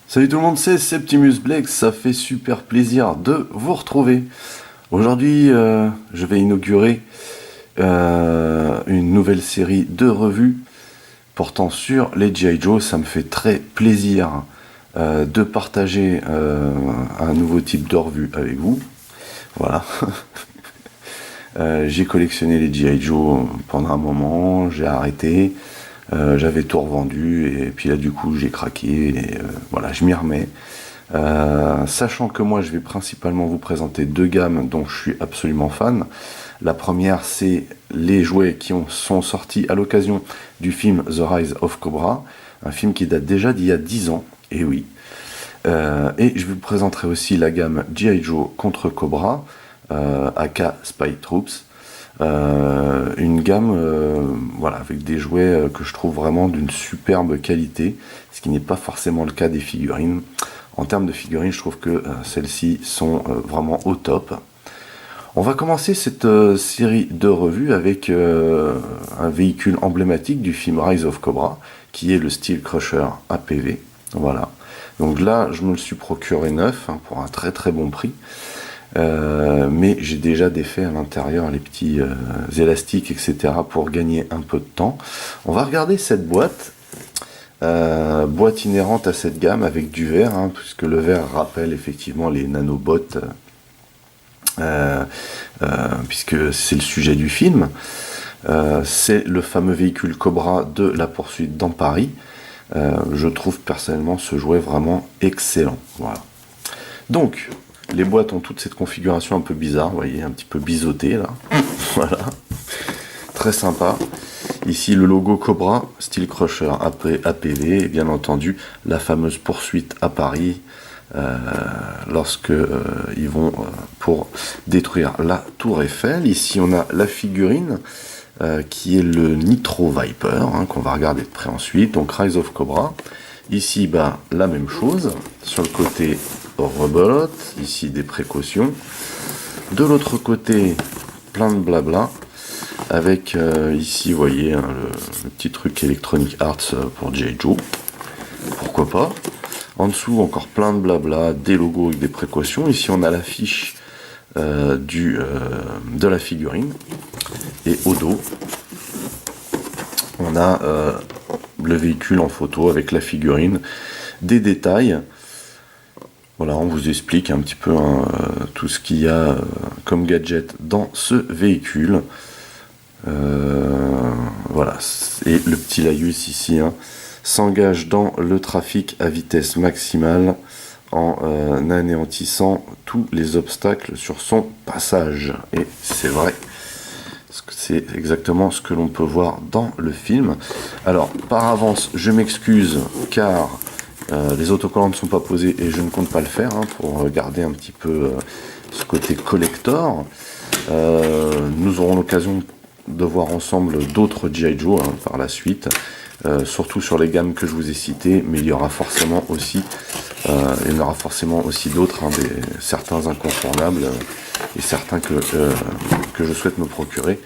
Salut tout le monde, c'est Septimus Blake, ça fait super plaisir de vous retrouver. Aujourd'hui, je vais inaugurer une nouvelle série de revues portant sur les G.I. Joe. Ça me fait très plaisir de partager un nouveau type de revue avec vous. Voilà. J'ai collectionné les G.I. Joe pendant un moment, j'ai arrêté. J'avais tout revendu et puis là du coup j'ai craqué et voilà, je m'y remets. Sachant que moi je vais principalement vous présenter deux gammes dont je suis absolument fan. La première, c'est les jouets sont sortis à l'occasion du film The Rise of Cobra, un film qui date déjà d'il y a 10 ans, et oui. Et je vous présenterai aussi la gamme G.I. Joe contre Cobra, aka Spy Troops. Une gamme voilà, avec des jouets que je trouve vraiment d'une superbe qualité, ce qui n'est pas forcément le cas des figurines. En termes de figurines, je trouve que celles-ci sont vraiment au top. On va commencer cette série de revues avec un véhicule emblématique du film Rise of Cobra, qui est le Steel Crusher APV. Voilà. Donc là, je me le suis procuré neuf pour un très très bon prix. Mais j'ai déjà défait à l'intérieur les petits élastiques, etc. pour gagner un peu de temps. On va regarder cette boîte. Boîte inhérente à cette gamme avec du verre, puisque le verre rappelle effectivement les nanobots, puisque c'est le sujet du film. C'est le fameux véhicule Cobra de la poursuite dans Paris. Je trouve personnellement ce jouet vraiment excellent. Voilà. Donc, les boîtes ont toute cette configuration un peu bizarre, vous voyez, un petit peu biseauté là. Voilà. Très sympa. Ici le logo Cobra, Steel Crusher APV, et bien entendu la fameuse poursuite à Paris lorsque ils vont pour détruire la Tour Eiffel. Ici on a la figurine qui est le Nitro Viper, qu'on va regarder de près ensuite. Donc Rise of Cobra. Ici la même chose. Sur le côté rebelote, ici des précautions. De l'autre côté, plein de blabla. Avec ici, vous voyez, le petit truc Electronic Arts pour G.I. Joe. Pourquoi pas. En dessous, encore plein de blabla, des logos avec des précautions. Ici, on a l'affiche de la figurine. Et au dos, on a le véhicule en photo avec la figurine, des détails. Voilà, on vous explique un petit peu tout ce qu'il y a comme gadget dans ce véhicule. Voilà, et le petit laïus ici s'engage dans le trafic à vitesse maximale en anéantissant tous les obstacles sur son passage. Et c'est vrai, c'est exactement ce que l'on peut voir dans le film. Alors, par avance, je m'excuse car les autocollants ne sont pas posés et je ne compte pas le faire pour garder un petit peu ce côté collector. Nous aurons l'occasion de voir ensemble d'autres G.I. Joe par la suite, surtout sur les gammes que je vous ai citées, mais il y aura forcément aussi d'autres, certains incontournables et certains que je souhaite me procurer,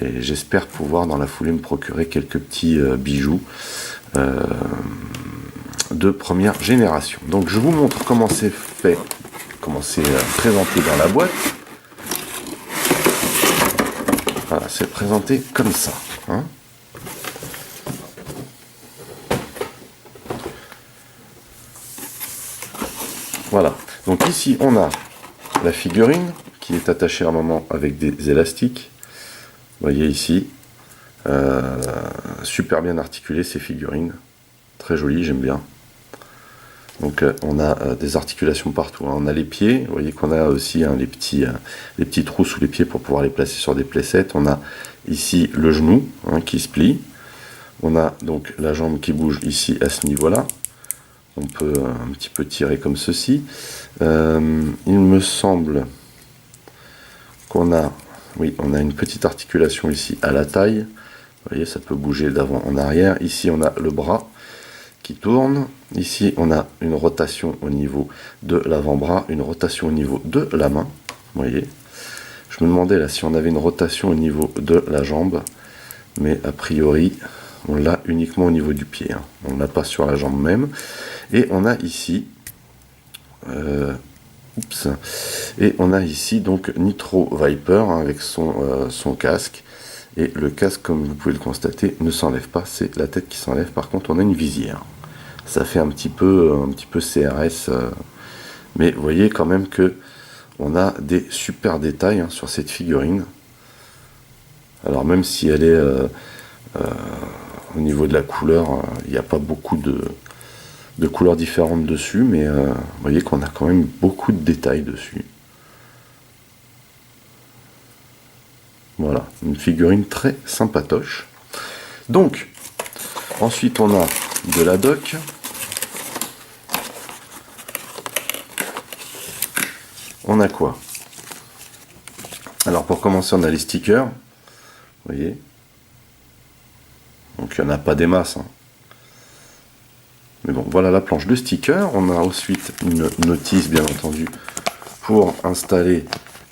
et j'espère pouvoir dans la foulée me procurer quelques petits bijoux de première génération. Donc je vous montre comment c'est fait, comment c'est présenté dans la boîte. Voilà, c'est présenté comme ça. Voilà. Donc ici, on a la figurine qui est attachée à un moment avec des élastiques. Vous voyez ici. Super bien articulé ces figurines. Très joli, j'aime bien. Donc on a des articulations partout. On a les pieds, vous voyez qu'on a aussi les petits trous sous les pieds pour pouvoir les placer sur des playsets. On a ici le genou qui se plie. On a donc la jambe qui bouge ici à ce niveau-là. On peut un petit peu tirer comme ceci. Il me semble qu'on a, on a une petite articulation ici à la taille. Vous voyez, ça peut bouger d'avant en arrière. Ici on a le bras qui tourne. Ici, on a une rotation au niveau de l'avant-bras, une rotation au niveau de la main. Vous voyez. Je me demandais là si on avait une rotation au niveau de la jambe, mais a priori, on l'a uniquement au niveau du pied. On ne l'a pas sur la jambe même. Et on a ici, et on a ici donc Nitro Viper hein, avec son casque. Et le casque, comme vous pouvez le constater, ne s'enlève pas, c'est la tête qui s'enlève. Par contre, on a une visière. Ça fait un petit peu CRS, mais vous voyez quand même que on a des super détails hein, sur cette figurine. Alors même si elle est au niveau de la couleur, il n'y a pas beaucoup de couleurs différentes dessus, mais vous voyez qu'on a quand même beaucoup de détails dessus. Voilà, une figurine très sympatoche. Donc, ensuite on a de la doc. On a quoi? Alors pour commencer, on a les stickers. Vous voyez. Donc il n'y en a pas des masses. Hein. Mais bon, voilà la planche de stickers. On a ensuite une notice, bien entendu, pour installer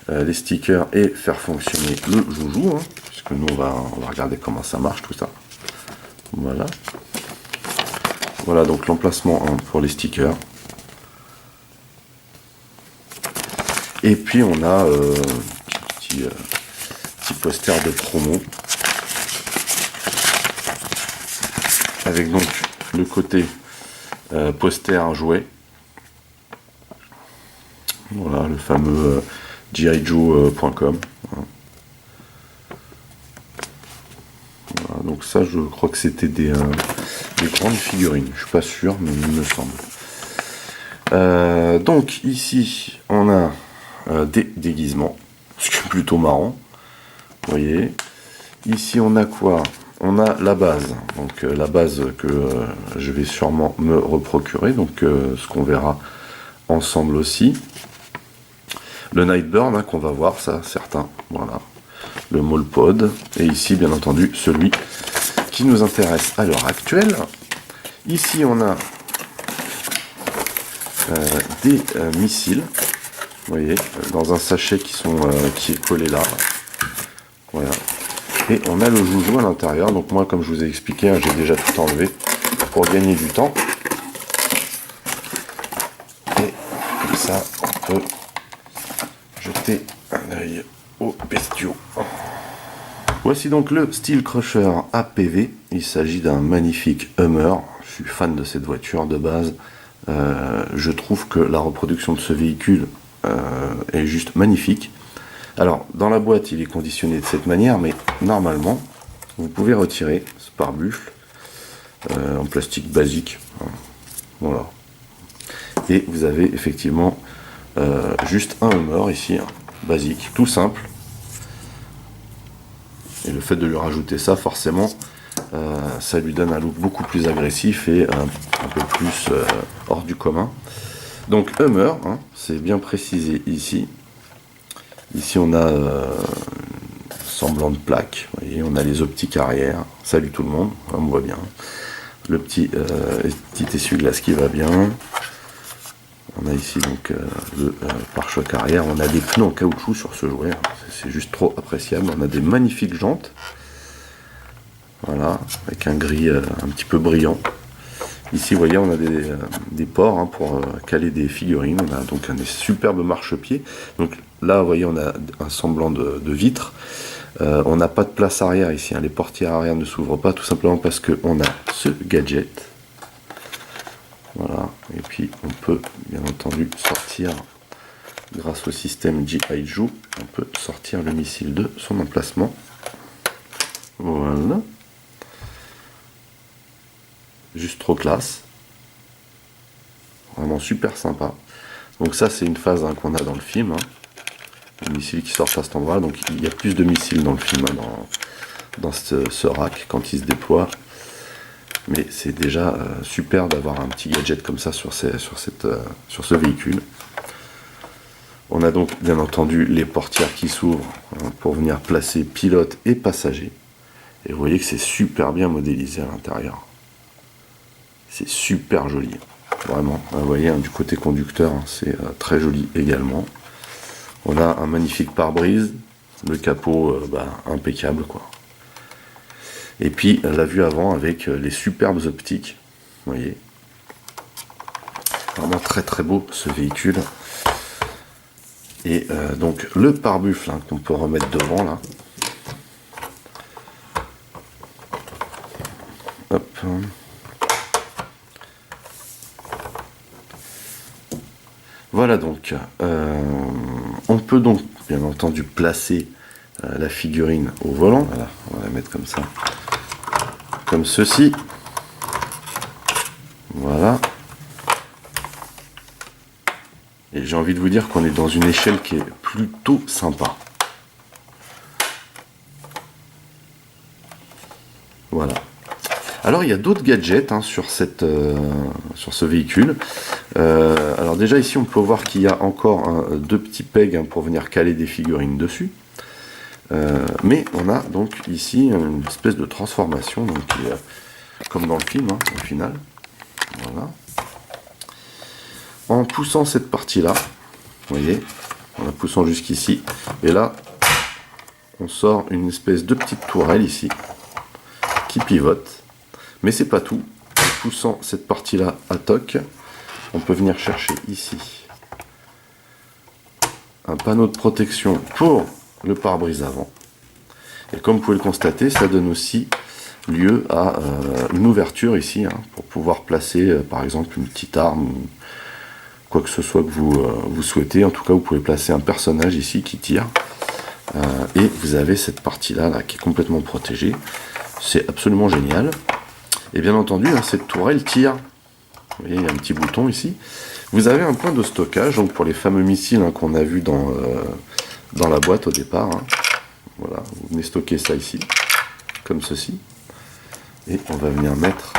les stickers et faire fonctionner le joujou. Hein, puisque nous, on va regarder comment ça marche, tout ça. Voilà. Voilà donc l'emplacement hein, pour les stickers. Et puis on a petit poster de promo. Avec donc le côté poster jouet. Voilà le fameux gijoe.com. Voilà, donc ça je crois que c'était des grandes figurines. Je suis pas sûr mais il me semble. Donc ici on a des déguisements, ce qui est plutôt marrant. Vous voyez. Ici on a quoi? On a la base, donc la base que je vais sûrement me reprocurer, donc ce qu'on verra ensemble aussi. Le Nightburn hein, qu'on va voir, ça, certains, voilà. Le Molpod, et ici bien entendu celui qui nous intéresse à l'heure actuelle. Ici on a des missiles, vous voyez, dans un sachet qui est collé là. Voilà. Et on a le joujou à l'intérieur. Donc moi, comme je vous ai expliqué, hein, j'ai déjà tout enlevé pour gagner du temps. Et comme ça, on peut jeter un œil aux bestiaux. Voici donc le Steel Crusher APV. Il s'agit d'un magnifique Hummer. Je suis fan de cette voiture de base. Je trouve que la reproduction de ce véhicule est juste magnifique. Alors, dans la boîte, il est conditionné de cette manière, mais normalement, vous pouvez retirer ce pare-buffle en plastique basique. Voilà. Et vous avez effectivement juste un Hummer ici, hein, basique, tout simple. Et le fait de lui rajouter ça, forcément, ça lui donne un look beaucoup plus agressif et un peu plus hors du commun. Donc, Hummer, hein, c'est bien précisé ici. Ici on a semblant de plaque, vous voyez, on a les optiques arrière, salut tout le monde, on voit bien, le petit essuie-glace qui va bien, on a ici donc le pare-choc arrière, on a des pneus en caoutchouc sur ce jouet, c'est juste trop appréciable, on a des magnifiques jantes, voilà, avec un gris un petit peu brillant. Ici, vous voyez, on a des ports hein, pour caler des figurines. On a donc un superbe marchepied. Donc là, vous voyez, on a un semblant de vitre. On n'a pas de place arrière ici. Hein. Les portières arrière ne s'ouvrent pas, tout simplement parce qu'on a ce gadget. Voilà. Et puis, on peut, bien entendu, sortir, grâce au système GIJOE, on peut sortir le missile de son emplacement. Voilà. Juste trop classe, vraiment super sympa. Donc ça c'est une phase hein, qu'on a dans le film, hein. Les missiles qui sortent à cet endroit, donc il y a plus de missiles dans le film, hein, dans ce rack quand il se déploie. Mais c'est déjà super d'avoir un petit gadget comme ça sur ce véhicule. On a donc bien entendu les portières qui s'ouvrent hein, pour venir placer pilote et passager. Et vous voyez que c'est super bien modélisé à l'intérieur. C'est super joli, vraiment. Vous voyez, hein, du côté conducteur, hein, c'est très joli également. On a un magnifique pare-brise, le capot impeccable, quoi. Et puis la vue avant avec les superbes optiques, vous voyez. Vraiment très très beau ce véhicule. Et donc le pare-buffle hein, qu'on peut remettre devant là. Hop. Voilà donc. On peut donc bien entendu placer la figurine au volant. Voilà, on va la mettre comme ça. Comme ceci. Voilà. Et j'ai envie de vous dire qu'on est dans une échelle qui est plutôt sympa. Voilà. Alors il y a d'autres gadgets hein, sur ce véhicule. Alors déjà ici on peut voir qu'il y a encore deux petits pegs hein, pour venir caler des figurines dessus. Mais on a donc ici une espèce de transformation, donc, comme dans le film hein, au final. Voilà. En poussant cette partie-là, vous voyez, en la poussant jusqu'ici, et là, on sort une espèce de petite tourelle ici, qui pivote. Mais c'est pas tout. En poussant cette partie-là à toc, on peut venir chercher ici un panneau de protection pour le pare-brise avant. Et comme vous pouvez le constater, ça donne aussi lieu à une ouverture ici, hein, pour pouvoir placer par exemple une petite arme, ou quoi que ce soit que vous souhaitez. En tout cas, vous pouvez placer un personnage ici qui tire. Et vous avez cette partie-là là, qui est complètement protégée. C'est absolument génial. Et bien entendu, hein, cette tourelle tire. Vous voyez, il y a un petit bouton ici. Vous avez un point de stockage, donc pour les fameux missiles hein, qu'on a vu dans la boîte au départ. Hein. Voilà, vous venez stocker ça ici, comme ceci. Et on va venir mettre...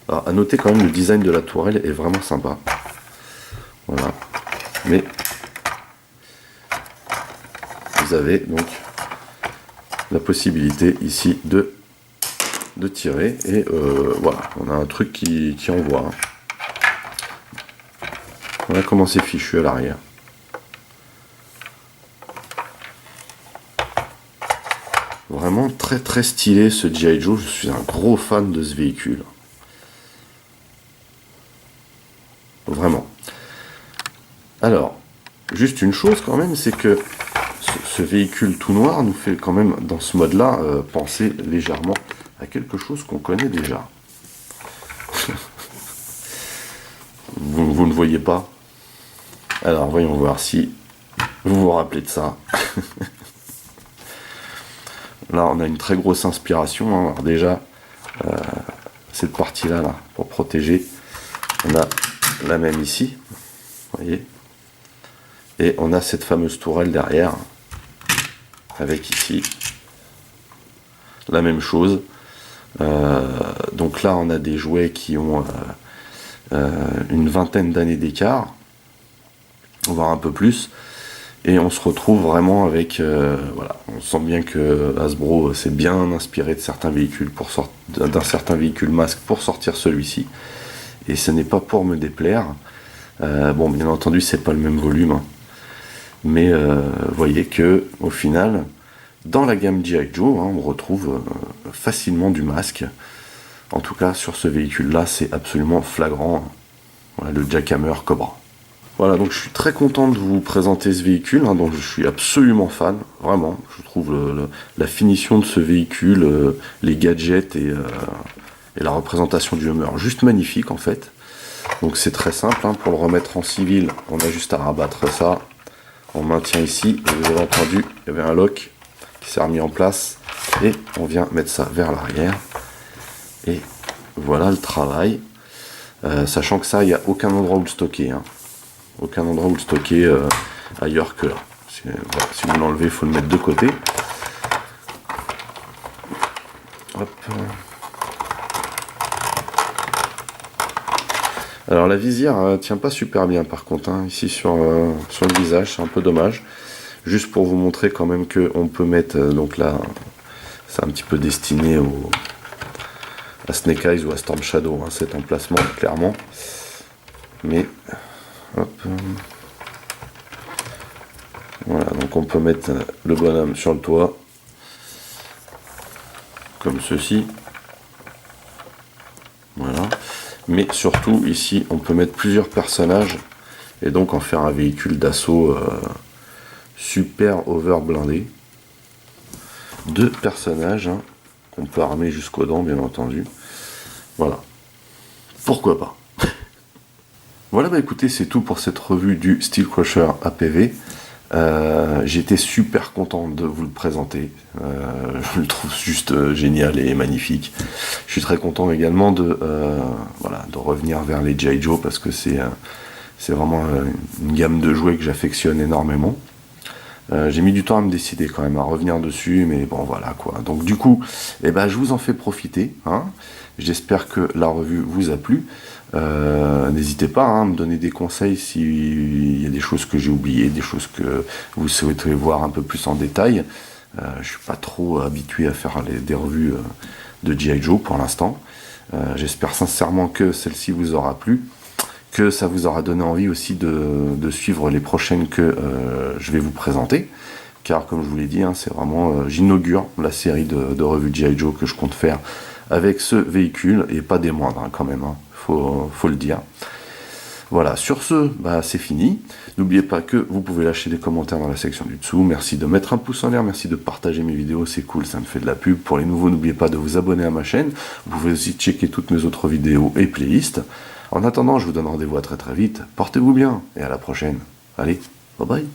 Alors, à noter quand même, le design de la tourelle est vraiment sympa. Voilà. Mais vous avez donc la possibilité ici de tirer. Et voilà, on a un truc qui envoie. Voilà comment c'est fichu à l'arrière. Vraiment très très stylé ce G.I. Joe, je suis un gros fan de ce véhicule. Vraiment. Alors, juste une chose quand même, c'est que ce véhicule tout noir nous fait quand même, dans ce mode-là, penser légèrement à quelque chose qu'on connaît déjà. vous ne voyez pas? Alors, voyons voir si vous vous rappelez de ça. Là, on a une très grosse inspiration. Hein. Alors déjà, cette partie-là, là, pour protéger, on a la même ici. Vous voyez? Et on a cette fameuse tourelle derrière, avec ici la même chose. Donc là, on a des jouets qui ont une vingtaine d'années d'écart, voire un peu plus. Et on se retrouve vraiment avec... voilà, on sent bien que Hasbro s'est bien inspiré de certains véhicules, d'un certain véhicule masque pour sortir celui-ci. Et ce n'est pas pour me déplaire. Bon, bien entendu, c'est pas le même volume. Hein. Mais vous voyez que au final, dans la gamme G.I. Joe, hein, on retrouve facilement du masque. En tout cas, sur ce véhicule-là, c'est absolument flagrant. Voilà, le Jackhammer Cobra. Voilà, donc je suis très content de vous présenter ce véhicule, hein, donc je suis absolument fan, vraiment. Je trouve la finition de ce véhicule, les gadgets et la représentation du Hummer juste magnifique en fait. Donc c'est très simple, hein, pour le remettre en civil, on a juste à rabattre ça. On maintient ici, et vous avez entendu, il y avait un lock qui s'est remis en place, et on vient mettre ça vers l'arrière. Et voilà le travail. Sachant que ça, il n'y a aucun endroit où le stocker. Hein. Aucun endroit où le stocker ailleurs que là. Voilà, si vous l'enlevez, il faut le mettre de côté. Hop. Alors la visière tient pas super bien par contre, hein, ici sur le visage, c'est un peu dommage. Juste pour vous montrer quand même qu'on peut mettre, donc là, c'est un petit peu destiné à Snake Eyes ou à Storm Shadow, hein, cet emplacement, clairement. Mais, hop. Voilà, donc on peut mettre le bonhomme sur le toit, comme ceci. Voilà. Mais surtout, ici, on peut mettre plusieurs personnages et donc en faire un véhicule d'assaut super over blindé. 2 personnages hein, qu'on peut armer jusqu'aux dents, bien entendu. Voilà. Pourquoi pas. Voilà, bah écoutez, c'est tout pour cette revue du Steel Crusher APV. J'étais super content de vous le présenter. Je le trouve juste génial et magnifique. Je suis très content également de revenir vers les G.I. Joe parce que c'est vraiment une gamme de jouets que j'affectionne énormément. J'ai mis du temps à me décider quand même à revenir dessus, mais bon voilà quoi. Donc du coup, je vous en fais profiter. Hein. J'espère que la revue vous a plu. N'hésitez pas à me donner des conseils s'il y a des choses que j'ai oubliées, des choses que vous souhaitez voir un peu plus en détail. Je suis pas trop habitué à faire des revues de G.I. Joe pour l'instant. J'espère sincèrement que celle-ci vous aura plu, que ça vous aura donné envie aussi de suivre les prochaines que je vais vous présenter. Car comme je vous l'ai dit, hein, c'est vraiment j'inaugure la série de revues G.I. Joe que je compte faire avec ce véhicule, et pas des moindres hein, quand même, hein, faut le dire. Voilà, sur ce, c'est fini. N'oubliez pas que vous pouvez lâcher des commentaires dans la section du dessous. Merci de mettre un pouce en l'air, merci de partager mes vidéos, c'est cool, ça me fait de la pub. Pour les nouveaux, n'oubliez pas de vous abonner à ma chaîne. Vous pouvez aussi checker toutes mes autres vidéos et playlists. En attendant, je vous donne rendez-vous à très très vite. Portez-vous bien et à la prochaine. Allez, bye bye.